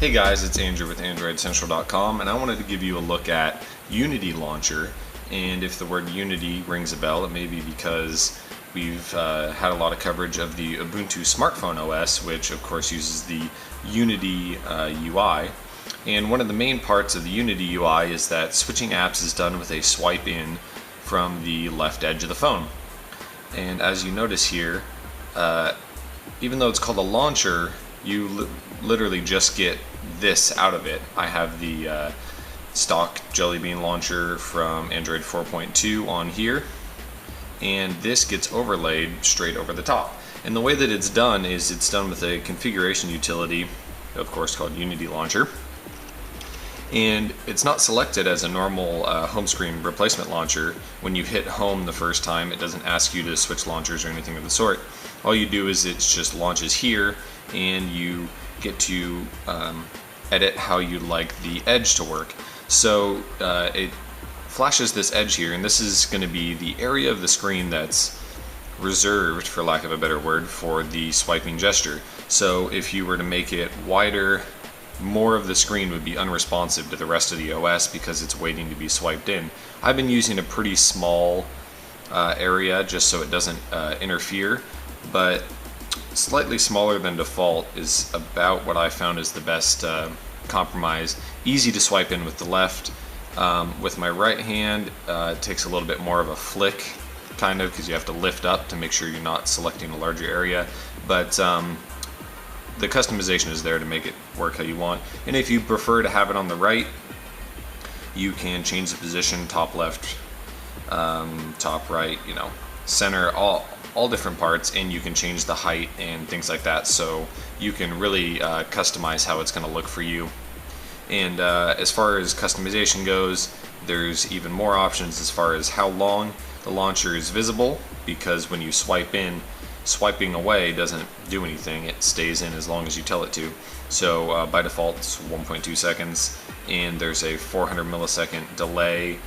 Hey guys, it's Andrew with AndroidCentral.com, and I wanted to give you a look at Unity Launcher. And if the word Unity rings a bell, it may be because we've had a lot of coverage of the Ubuntu smartphone OS, which of course uses the Unity UI. And one of the main parts of the Unity UI is that switching apps is done with a swipe in from the left edge of the phone. And as you notice here, even though it's called a launcher, you literally just get this out of it. I have the stock Jelly Bean launcher from Android 4.2 on here, and this gets overlaid straight over the top. And the way that it's done is it's done with a configuration utility, of course, called Unity Launcher. And it's not selected as a normal home screen replacement launcher. When you hit home the first time, it doesn't ask you to switch launchers or anything of the sort. All you do is it just launches here, and you get to edit how you like the edge to work. So it flashes this edge here, and this is going to be the area of the screen that's reserved, for lack of a better word, for the swiping gesture. So if you were to make it wider, more of the screen would be unresponsive to the rest of the OS because it's waiting to be swiped in. I've been using a pretty small area just so it doesn't interfere, but slightly smaller than default is about what I found is the best compromise. Easy to swipe in with the left. With my right hand, it takes a little bit more of a flick, kind of, because you have to lift up to make sure you're not selecting a larger area. But the customization is there to make it work how you want. And if you prefer to have it on the right, you can change the position, top left, top right, center, all different parts, and you can change the height and things like that, so you can really customize how it's going to look for you. And as far as customization goes, there's even more options as far as how long the launcher is visible, because when you swipe in, swiping away doesn't do anything. It stays in as long as you tell it to. So by default it's 1.2 seconds, and there's a 400 millisecond delay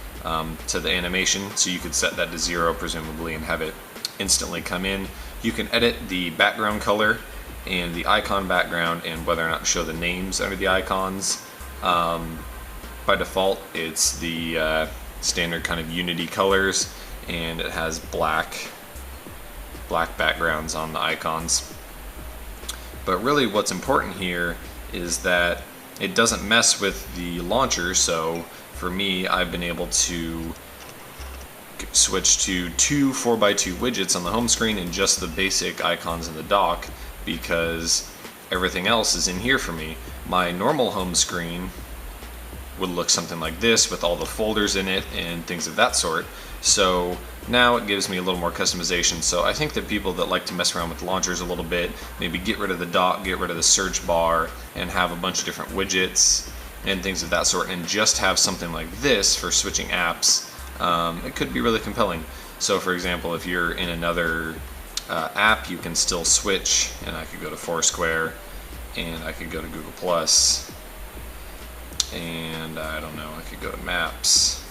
to the animation, so you could set that to 0 presumably and have it instantly come in. You can edit the background color and the icon background and whether or not to show the names under the icons. By default it's the standard kind of Unity colors, and it has black backgrounds on the icons. But really what's important here is that it doesn't mess with the launcher, so for me I've been able to switch to 2 4x2 widgets on the home screen and just the basic icons in the dock, because everything else is in here for me. My normal home screen would look something like this with all the folders in it and things of that sort. So now it gives me a little more customization. So I think that people that like to mess around with launchers a little bit, maybe get rid of the dock, get rid of the search bar, and have a bunch of different widgets and things of that sort, and just have something like this for switching apps, it could be really compelling. So for example, if you're in another app, you can still switch, and I could go to Foursquare, and I could go to Google Plus, and I don't know, I could go to Maps,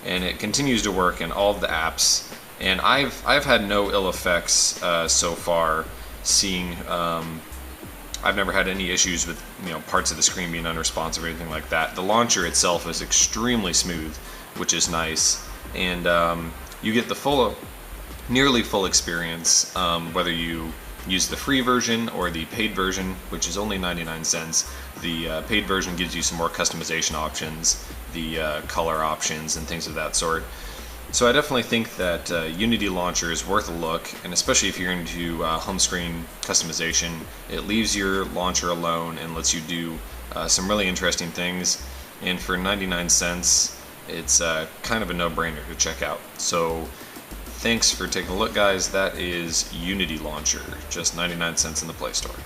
and it continues to work in all of the apps. And I've had no ill effects so far. Seeing, I've never had any issues with parts of the screen being unresponsive or anything like that. The launcher itself is extremely smooth, which is nice, and you get the nearly full experience, whether you use the free version or the paid version, which is only 99 cents. The paid version gives you some more customization options, the color options and things of that sort. So I definitely think that Unity Launcher is worth a look, and especially if you're into home screen customization, it leaves your launcher alone and lets you do some really interesting things. And for 99 cents, it's kind of a no-brainer to check out. So thanks for taking a look, guys. That is Unity Launcher, just 99 cents in the Play Store.